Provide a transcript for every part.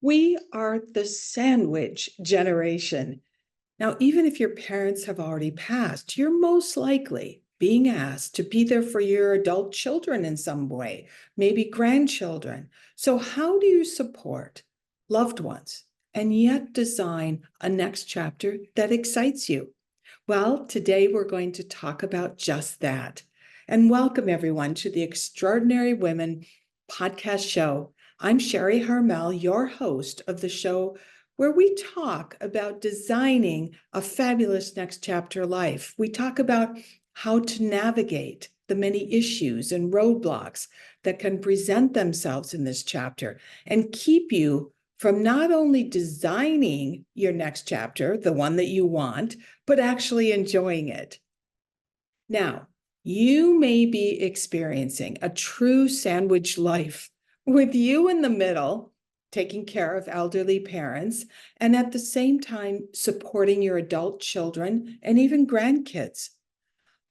We are the sandwich generation. Now, even if your parents have already passed, you're most likely being asked to be there for your adult children in some way, maybe grandchildren. So, how do you support loved ones and yet design a next chapter that excites you? Well, today we're going to talk about just that. And welcome everyone to the Extraordinary Women podcast show. I'm Sharri Harmel, your host of the show, where we talk about designing a fabulous next chapter life. We talk about how to navigate the many issues and roadblocks that can present themselves in this chapter and keep you from not only designing your next chapter, the one that you want, but actually enjoying it. Now, you may be experiencing a true sandwich life with you in the middle, taking care of elderly parents, and at the same time supporting your adult children and even grandkids.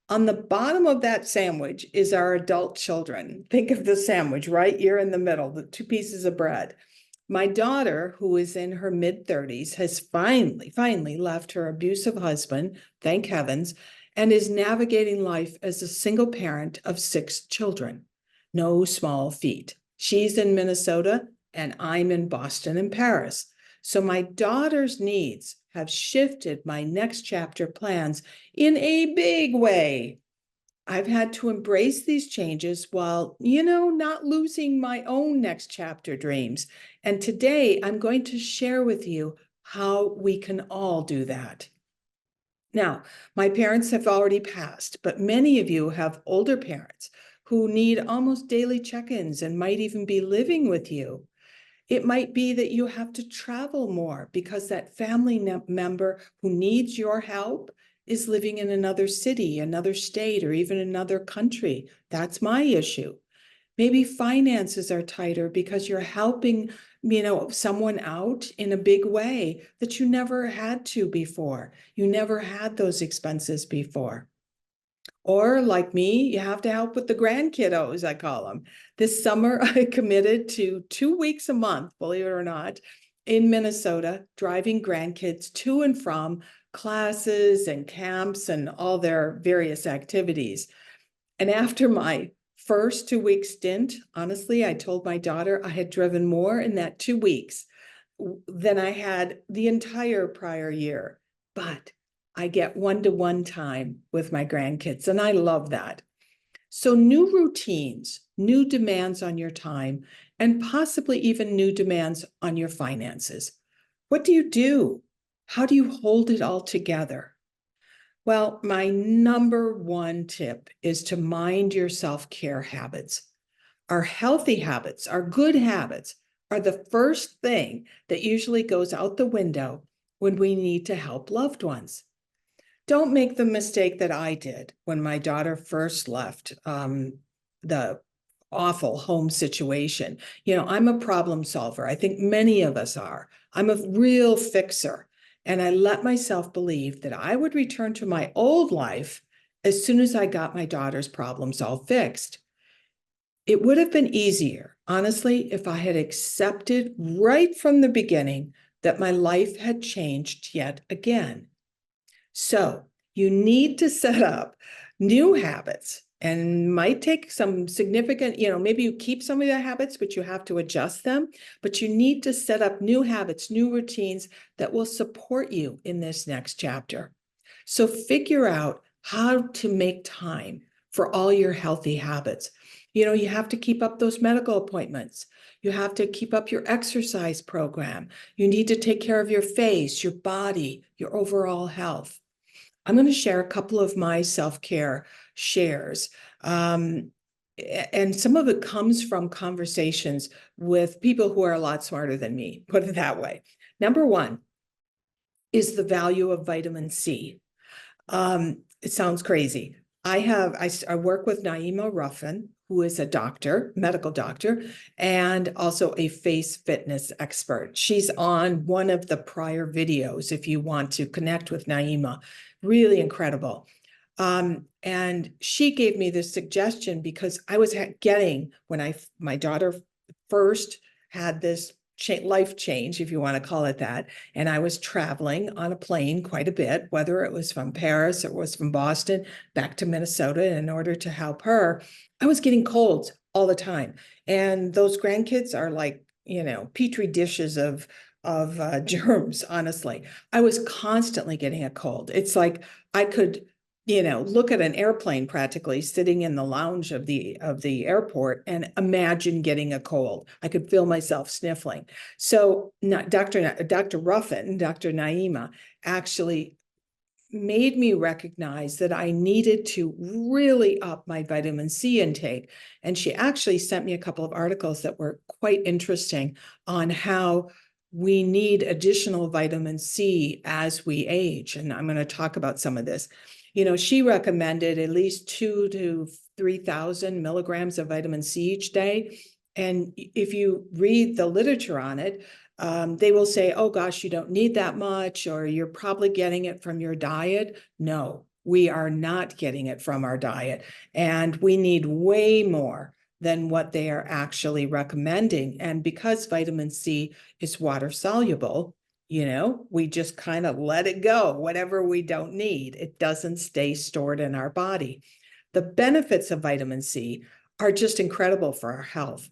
On the bottom of that sandwich is our adult children. Think of the sandwich, right? You're in the middle, the two pieces of bread. My daughter, who is in her mid-30s, has finally left her abusive husband, thank heavens, and is navigating life as a single parent of 6 children. No small feat. She's in Minnesota, and I'm in Boston and Paris. So my daughter's needs have shifted my next chapter plans in a big way. I've had to embrace these changes while, not losing my own next chapter dreams. And today I'm going to share with you how we can all do that. Now, my parents have already passed, but many of you have older parents who need almost daily check-ins and might even be living with you. It might be that you have to travel more because that family member who needs your help is living in another city, another state, or even another country. That's my issue. Maybe finances are tighter because you're helping, someone out in a big way that you never had to before. You never had those expenses before. Or like me, you have to help with the grandkiddos, I call them. This summer, I committed to 2 weeks a month, believe it or not, in Minnesota, driving grandkids to and from classes and camps and all their various activities. And after my first 2 week stint, honestly, I told my daughter I had driven more in that 2 weeks than I had the entire prior year. But I get one-to-one time with my grandkids, and I love that. So new routines, new demands on your time, and possibly even new demands on your finances. What do you do? How do you hold it all together? Well, my number one tip is to mind your self-care habits. Our healthy habits, our good habits, are the first thing that usually goes out the window when we need to help loved ones. Don't make the mistake that I did when my daughter first left the awful home situation. I'm a problem solver. I think many of us are. I'm a real fixer. And I let myself believe that I would return to my old life as soon as I got my daughter's problems all fixed. It would have been easier, honestly, if I had accepted right from the beginning that my life had changed yet again. So you need to set up new habits, and might take some significant, maybe you keep some of the habits, but you have to adjust them. But you need to set up new habits, new routines that will support you in this next chapter. So figure out how to make time for all your healthy habits. You have to keep up those medical appointments. You have to keep up your exercise program. You need to take care of your face, your body, your overall health. I'm going to share a couple of my self-care shares. And some of it comes from conversations with people who are a lot smarter than me, put it that way. Number one is the value of vitamin C. It sounds crazy. I work with Naima Ruffin, who is a doctor, medical doctor, and also a face fitness expert. She's on one of the prior videos if you want to connect with Naima. Really incredible. And she gave me this suggestion because I was getting, when my daughter first had this life change, if you want to call it that. And I was traveling on a plane quite a bit, whether it was from Paris or it was from Boston back to Minnesota in order to help her. I was getting colds all the time. And those grandkids are like, petri dishes of germs, honestly. I was constantly getting a cold. It's like I could look at an airplane practically sitting in the lounge of the airport and imagine getting a cold. I could feel myself sniffling. So Dr. Ruffin, Dr. Naima, actually made me recognize that I needed to really up my vitamin C intake. And she actually sent me a couple of articles that were quite interesting on how we need additional vitamin C as we age. And I'm going to talk about some of this. She recommended at least 2,000 to 3,000 milligrams of vitamin C each day. And if you read the literature on it, they will say, oh gosh, you don't need that much, or you're probably getting it from your diet. No, we are not getting it from our diet. And we need way more than what they are actually recommending. And because vitamin C is water soluble, we just kind of let it go. Whatever we don't need, it doesn't stay stored in our body. The benefits of vitamin C are just incredible for our health.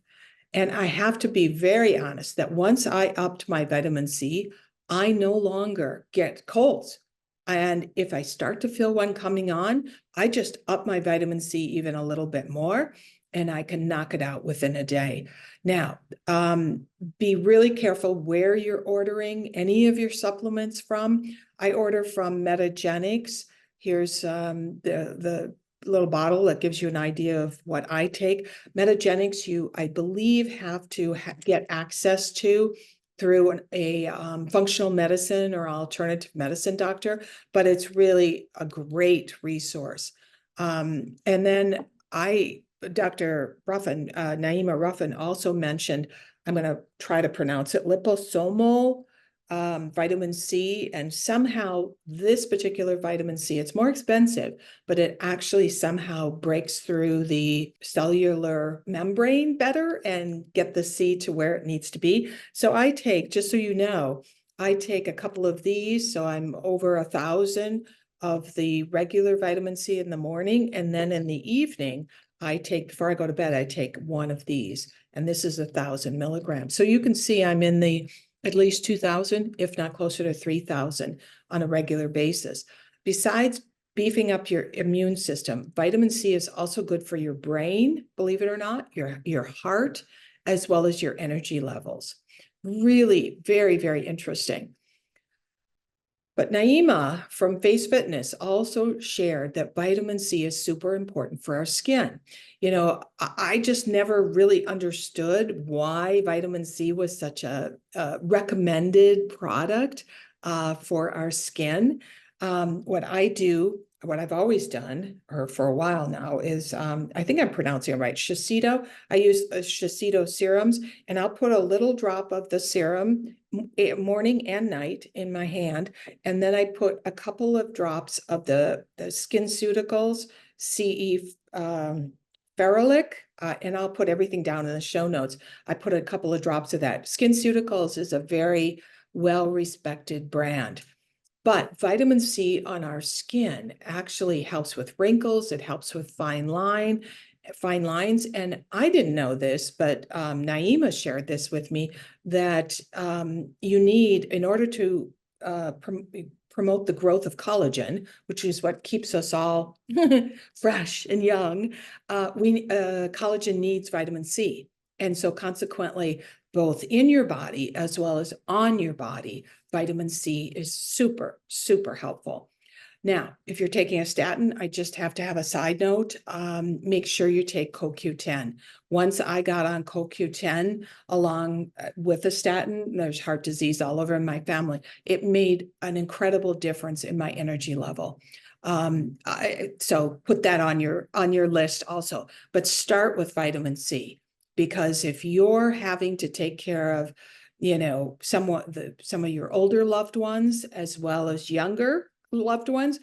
And I have to be very honest that once I upped my vitamin C, I no longer get colds. And if I start to feel one coming on, I just up my vitamin C even a little bit more, and I can knock it out within a day. Now, be really careful where you're ordering any of your supplements from. I order from Metagenics. Here's the little bottle that gives you an idea of what I take. Metagenics, you, I believe, have to get access to through a functional medicine or alternative medicine doctor, but it's really a great resource. And then Dr. Ruffin, Naima Ruffin, also mentioned, I'm going to try to pronounce it, liposomal vitamin C. And somehow this particular vitamin C, it's more expensive, but it actually somehow breaks through the cellular membrane better and get the C to where it needs to be. So I take, just so you know, I take a couple of these. So I'm over 1,000 of the regular vitamin C in the morning. And then in the evening, before I go to bed, I take one of these. And this is 1,000 milligrams. So you can see I'm in the at least 2,000, if not closer to 3,000 on a regular basis. Besides beefing up your immune system, vitamin C is also good for your brain, believe it or not, your heart, as well as your energy levels. Really very, very interesting. But Naima from Face Fitness also shared that vitamin C is super important for our skin. I just never really understood why vitamin C was such a recommended product for our skin. What I've always done, or for a while now, is I think I'm pronouncing it right, Shiseido. I use Shiseido serums, and I'll put a little drop of the serum morning and night in my hand, and then I put a couple of drops of the SkinCeuticals CE Ferulic, and I'll put everything down in the show notes. I put a couple of drops of that. SkinCeuticals is a very well-respected brand. But vitamin C on our skin actually helps with wrinkles. It helps with fine lines. And I didn't know this, but Naima shared this with me, that you need, in order to promote the growth of collagen, which is what keeps us all fresh and young, collagen needs vitamin C. And so consequently, both in your body as well as on your body, vitamin C is super, super helpful. Now, if you're taking a statin, I just have to have a side note. Make sure you take CoQ10. Once I got on CoQ10 along with a statin, there's heart disease all over in my family. It made an incredible difference in my energy level. So put that on your list also. But start with vitamin C, because if you're having to take care of some of your older loved ones as well as younger loved ones,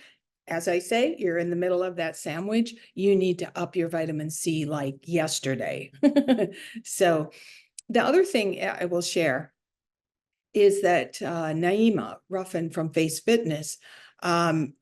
as I say, you're in the middle of that sandwich, you need to up your vitamin C like yesterday. So the other thing I will share is that Naima Ruffin from Face Fitness, in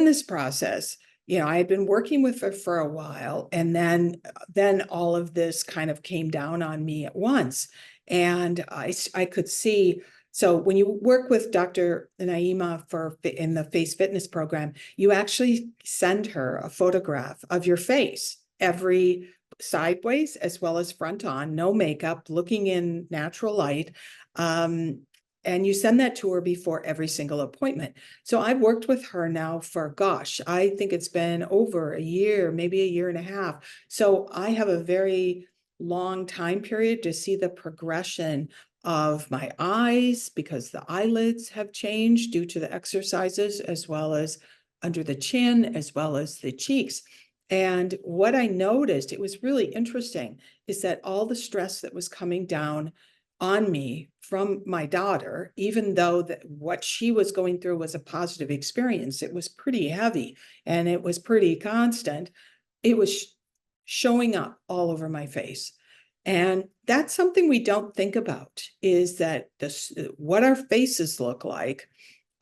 this process, I had been working with her for a while, and then all of this kind of came down on me at once. And I could see, so when you work with Dr. Naima in the Face Fitness program, you actually send her a photograph of your face every sideways as well as front on, no makeup, looking in natural light. And you send that to her before every single appointment. So I've worked with her now for, gosh, I think it's been over a year, maybe a year and a half. So I have a very long time period to see the progression of my eyes, because the eyelids have changed due to the exercises, as well as under the chin, as well as the cheeks. And what I noticed, it was really interesting, is that all the stress that was coming down on me from my daughter, even though what she was going through was a positive experience, it was pretty heavy and it was pretty constant. It was showing up all over my face. And that's something we don't think about, is that what our faces look like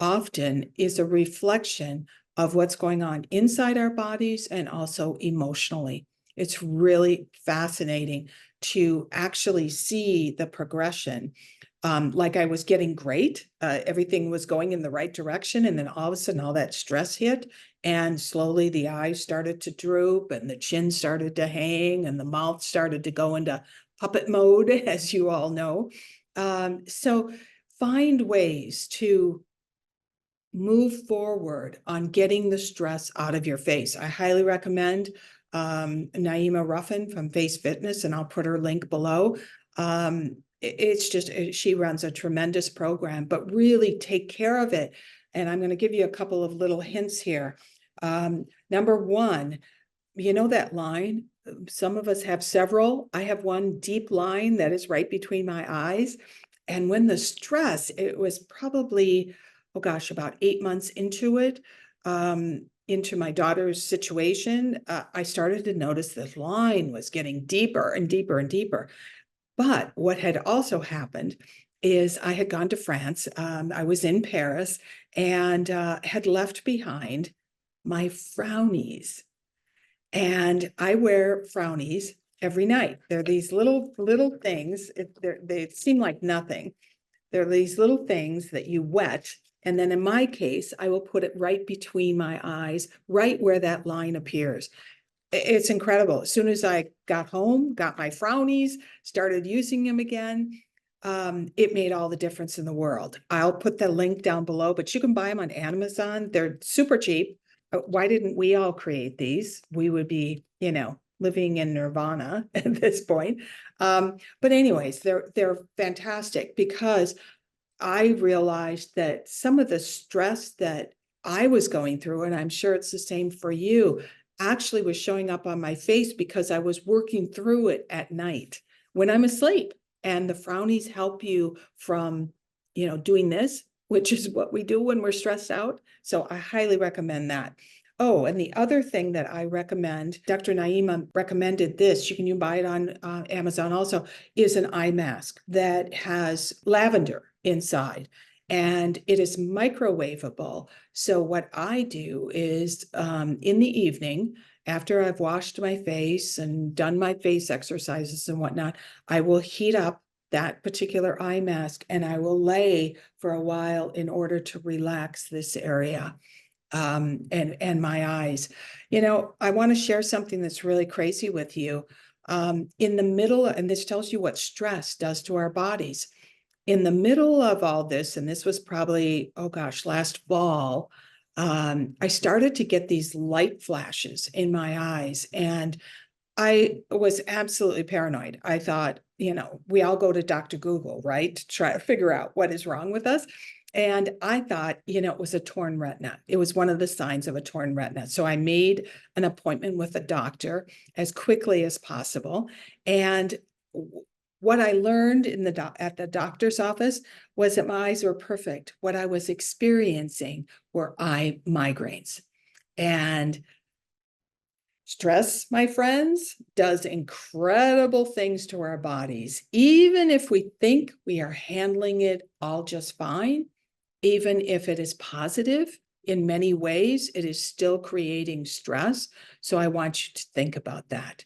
often is a reflection of what's going on inside our bodies and also emotionally. It's really fascinating to actually see the progression. Like I was getting great, everything was going in the right direction, and then all of a sudden all that stress hit, and slowly the eyes started to droop, and the chin started to hang, and the mouth started to go into puppet mode, as you all know. So find ways to move forward on getting the stress out of your face. I highly recommend Naima Ruffin from Face Fitness, and I'll put her link below. It's just, she runs a tremendous program, but really take care of it. And I'm going to give you a couple of little hints here. Number one, you know that line? Some of us have several. I have one deep line that is right between my eyes. And when the stress, it was probably, oh gosh, about 8 months into it, into my daughter's situation, I started to notice the line was getting deeper and deeper and deeper. But what had also happened is I had gone to France. I was in Paris, and had left behind my frownies. And I wear frownies every night. They're these little things. They seem like nothing. They're these little things that you wet. And then in my case, I will put it right between my eyes, right where that line appears. It's incredible. As soon as I got home, got my frownies, started using them again, it made all the difference in the world. I'll put the link down below, but you can buy them on Amazon. They're super cheap. Why didn't we all create these? We would be, living in nirvana at this point. But anyways, they're fantastic, because I realized that some of the stress that I was going through, and I'm sure it's the same for you, actually was showing up on my face because I was working through it at night when I'm asleep. And the frownies help you from, doing this, which is what we do when we're stressed out. So I highly recommend that. Oh, and the other thing that I recommend, Dr. Naima recommended this, you can buy it on Amazon also, is an eye mask that has lavender inside, and it is microwavable. So what I do is in the evening, after I've washed my face and done my face exercises and whatnot, I will heat up that particular eye mask, and I will lay for a while in order to relax this area. And my eyes. I want to share something that's really crazy with you. In the middle, and this tells you what stress does to our bodies. In the middle of all this, and this was probably, oh gosh, last fall, I started to get these light flashes in my eyes, and I was absolutely paranoid. I thought, we all go to Dr. Google, right? To try to figure out what is wrong with us. And I thought, it was a torn retina. It was one of the signs of a torn retina. So I made an appointment with a doctor as quickly as possible. And what I learned at the doctor's office was that my eyes were perfect. What I was experiencing were eye migraines. And Stress, my friends, does incredible things to our bodies. Even if we think we are handling it all just fine, even if it is positive in many ways, it is still creating stress. So I want you to think about that.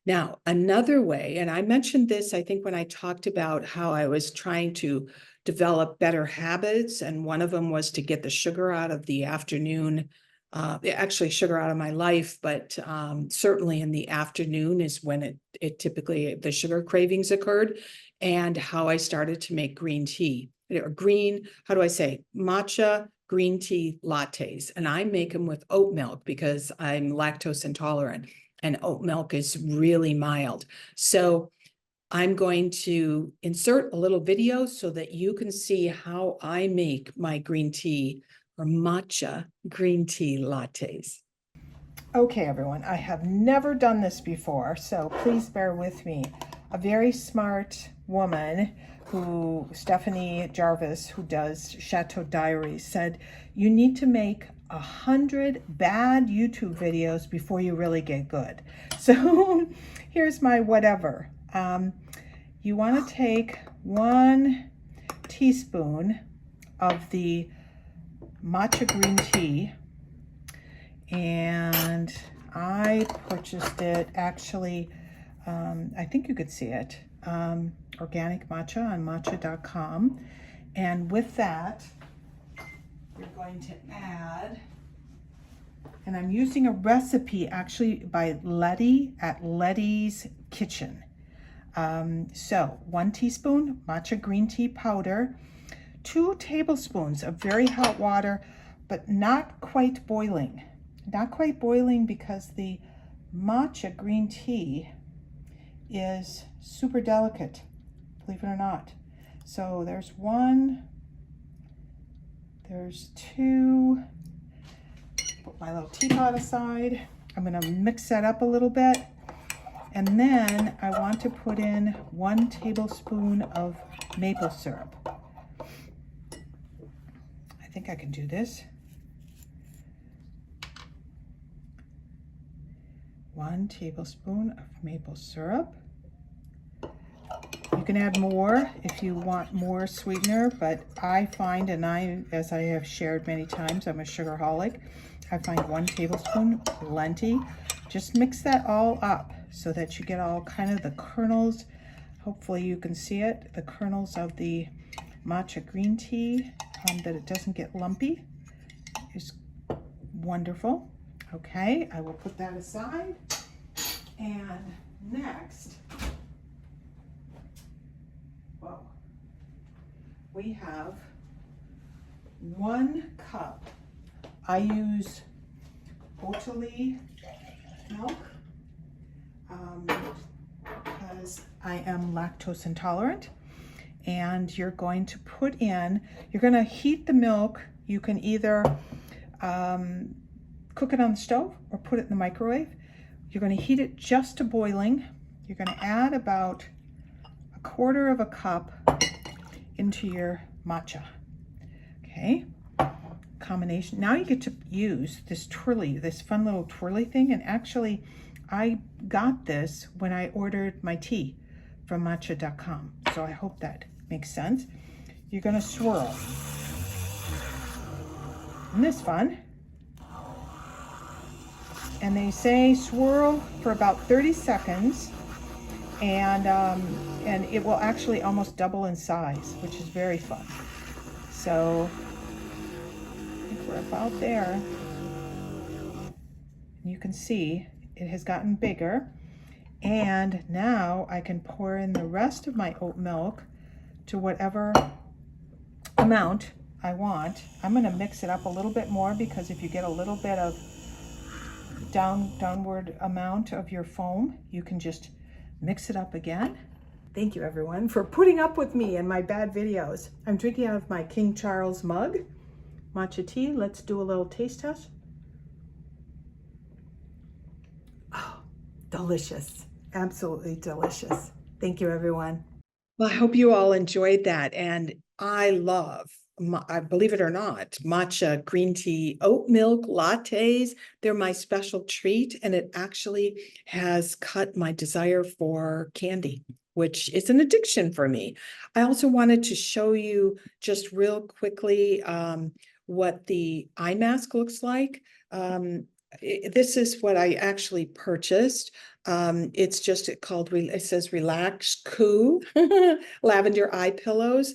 Now, another way, and I mentioned this, I think, when I talked about how I was trying to develop better habits, and one of them was to get the sugar out of the afternoon, actually sugar out of my life, but certainly in the afternoon is when it typically, the sugar cravings occurred, and how I started to make green tea, or how do I say, matcha green tea lattes. And I make them with oat milk because I'm lactose intolerant. And oat milk is really mild. So I'm going to insert a little video so that you can see how I make my green tea or matcha green tea lattes. Okay, everyone, I have never done this before, so please bear with me. A very smart woman Stephanie Jarvis, who does Chateau Diaries, said you need to make 100 bad YouTube videos before you really get good. So here's my whatever. You want to take 1 teaspoon of the matcha green tea, and I purchased it actually, I think you could see it, organic matcha on matcha.com. And with that, you're going to add, and I'm using a recipe actually by Letty at Letty's Kitchen. So 1 teaspoon matcha green tea powder, 2 tablespoons of very hot water, but not quite boiling. Not quite boiling because the matcha green tea is super delicate, believe it or not. So there's 1, there's 2. Put my little teapot aside. I'm going to mix that up a little bit. And then I want to put in 1 tablespoon of maple syrup. I think I can do this. 1 tablespoon of maple syrup. You can add more if you want more sweetener, but I find, and as I have shared many times, I'm a sugarholic. I find 1 tablespoon plenty. Just mix that all up so that you get all kind of the kernels. Hopefully you can see it, the kernels of the matcha green tea, that it doesn't get lumpy. Is wonderful. Okay, I will put that aside. And next, we have 1 cup. I use Oatly milk because I am lactose intolerant. And you're going to put in, you're going to heat the milk. You can either cook it on the stove or put it in the microwave. You're going to heat it just to boiling. You're going to add about 1/4 cup into your matcha. Okay, combination. Now you get to use this twirly, this fun little twirly thing. And actually, I got this when I ordered my tea from matcha.com. So I hope that makes sense. You're going to swirl. Isn't this fun? And they say swirl for about 30 seconds, and it will actually almost double in size, which is very fun. So I think we're about there. You can see it has gotten bigger. And now I can pour in the rest of my oat milk to whatever amount I want. I'm going to mix it up a little bit more, because if you get a little bit of downward amount of your foam, you can just mix it up again. Thank you, everyone, for putting up with me and my bad videos. I'm drinking out of my King Charles mug, matcha tea. Let's do a little taste test. Oh, delicious. Absolutely delicious. Thank you, everyone. Well, I hope you all enjoyed that. And I love I believe it or not, matcha green tea oat milk lattes. They're my special treat, and it actually has cut my desire for candy, which is an addiction for me. I also wanted to show you just real quickly what the eye mask looks like. This is what I actually purchased. It's just called, it says Relax Coo lavender eye pillows.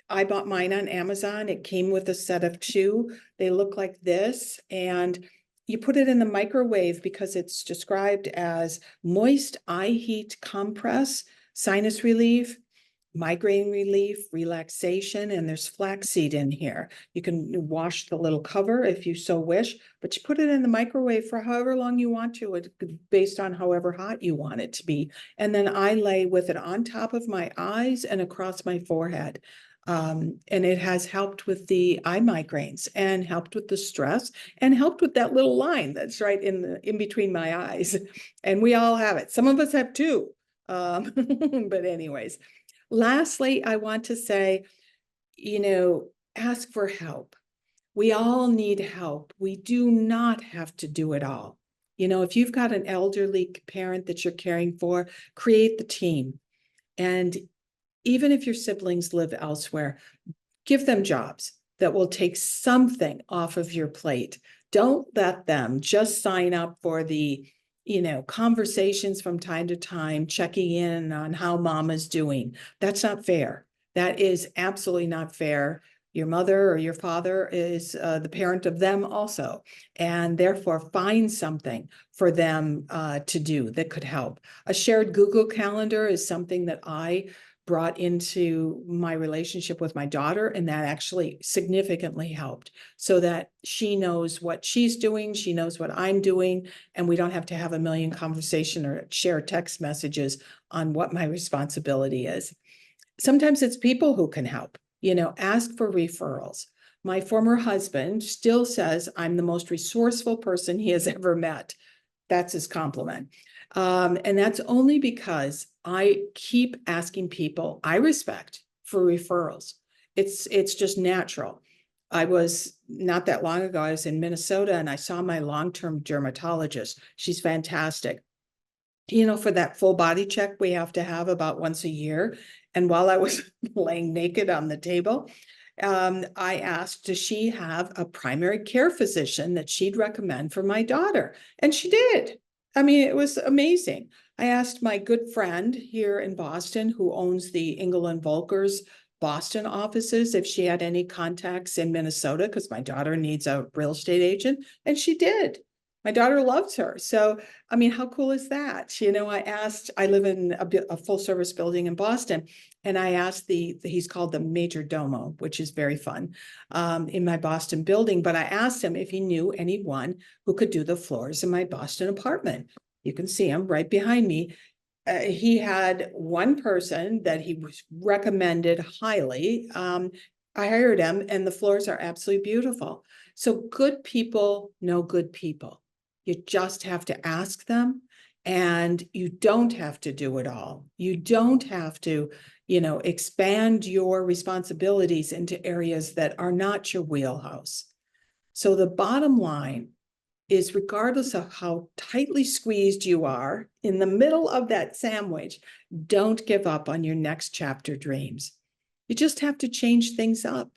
I bought mine on Amazon. It came with a set of two. They look like this, and you put it in the microwave because it's described as moist eye heat compress, sinus relief, migraine relief, relaxation, and there's flaxseed in here. You can wash the little cover if you so wish, but you put it in the microwave for however long you want to, based on however hot you want it to be. And then I lay with it on top of my eyes and across my forehead. And it has helped with the eye migraines and helped with the stress and helped with that little line that's right in between my eyes. And we all have it. Some of us have two. But anyways, lastly, I want to say, ask for help. We all need help. We do not have to do it all. If you've got an elderly parent that you're caring for, create the team. And even if your siblings live elsewhere, give them jobs that will take something off of your plate. Don't let them just sign up for the conversations from time to time, checking in on how mom is doing. That's not fair. That is absolutely not fair. Your mother or your father is the parent of them also, and therefore find something for them to do that could help. A shared Google Calendar is something that I brought into my relationship with my daughter, and that actually significantly helped, so that she knows what she's doing, she knows what I'm doing, and we don't have to have a million conversations or share text messages on what my responsibility is. Sometimes it's people who can help, ask for referrals. My former husband still says I'm the most resourceful person he has ever met. That's his compliment. And that's only because I keep asking people I respect for referrals. It's just natural. I was not that long ago, I was in Minnesota and I saw my long-term dermatologist. She's fantastic. For that full body check we have to have about once a year. And while I was laying naked on the table, I asked, does she have a primary care physician that she'd recommend for my daughter? And she did. I mean, it was amazing. I asked my good friend here in Boston, who owns the Engel and Volker's Boston offices, if she had any contacts in Minnesota, because my daughter needs a real estate agent, and she did. My daughter loves her. So, I mean, how cool is that? I live in a full service building in Boston, and I asked he's called the Major Domo, which is very fun, in my Boston building. But I asked him if he knew anyone who could do the floors in my Boston apartment. You can see him right behind me. He had one person that he was recommended highly. I hired him, and the floors are absolutely beautiful. So good people know good people. You just have to ask them, and you don't have to do it all. You don't have to, expand your responsibilities into areas that are not your wheelhouse. So the bottom line is, regardless of how tightly squeezed you are in the middle of that sandwich, don't give up on your next chapter dreams. You just have to change things up.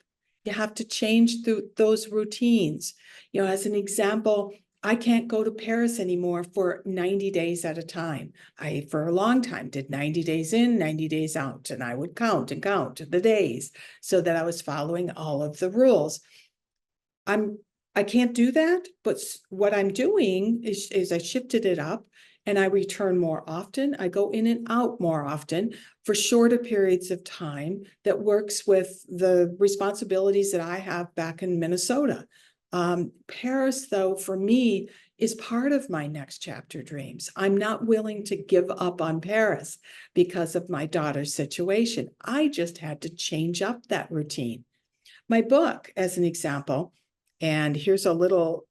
You have to change those routines. As an example, I can't go to Paris anymore for 90 days at a time. I, for a long time, did 90 days in, 90 days out, and I would count the days so that I was following all of the rules. I can't do that, but what I'm doing is I shifted it up, and I return more often. I go in and out more often for shorter periods of time that works with the responsibilities that I have back in Minnesota. Paris, though, for me, is part of my next chapter dreams. I'm not willing to give up on Paris because of my daughter's situation. I just had to change up that routine. My book, as an example, and here's a little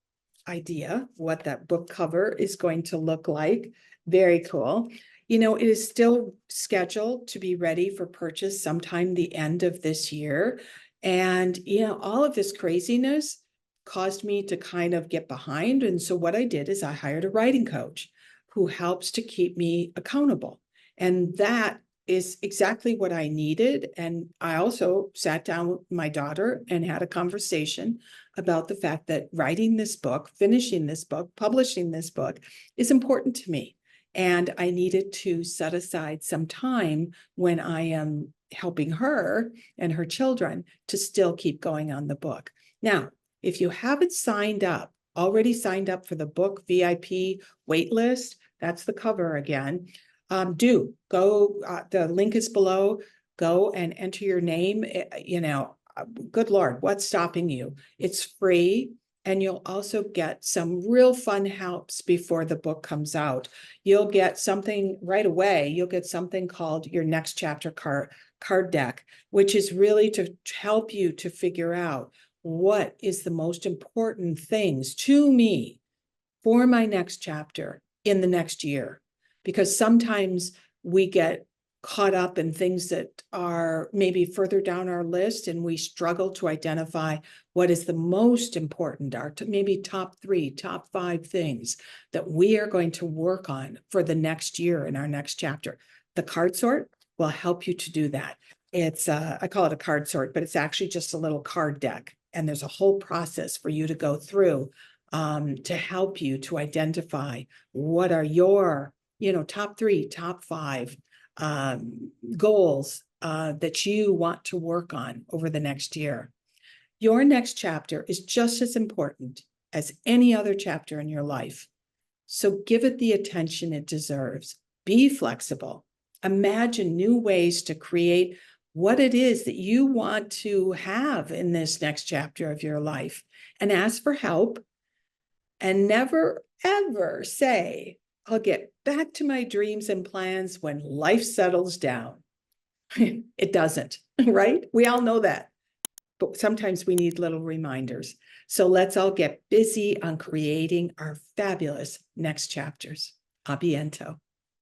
idea what that book cover is going to look like. Very cool. It is still scheduled to be ready for purchase sometime the end of this year. And, all of this craziness caused me to kind of get behind. And so what I did is I hired a writing coach who helps to keep me accountable. And that is exactly what I needed. And I also sat down with my daughter and had a conversation about the fact that writing this book, finishing this book, publishing this book is important to me. And I needed to set aside some time when I am helping her and her children to still keep going on the book. Now, if you haven't already signed up for the book VIP wait list, that's the cover again, do go, the link is below, go and enter your name. Good Lord, what's stopping you? It's free. And you'll also get some real fun helps before the book comes out. You'll get something right away. You'll get something called your next chapter card deck, which is really to help you to figure out what is the most important things to me for my next chapter in the next year. Because sometimes we get caught up in things that are maybe further down our list and we struggle to identify what is the most important, our maybe top 3, top 5 things that we are going to work on for the next year in our next chapter. The card sort will help you to do that. It's I call it a card sort, but it's actually just a little card deck. And there's a whole process for you to go through to help you to identify what are your, top 3, top 5 goals that you want to work on over the next year. Your next chapter is just as important as any other chapter in your life. So give it the attention it deserves. Be flexible. Imagine new ways to create what it is that you want to have in this next chapter of your life, and ask for help. And never, ever say, I'll get back to my dreams and plans when life settles down. It doesn't, right? We all know that. But sometimes we need little reminders. So let's all get busy on creating our fabulous next chapters. A biento.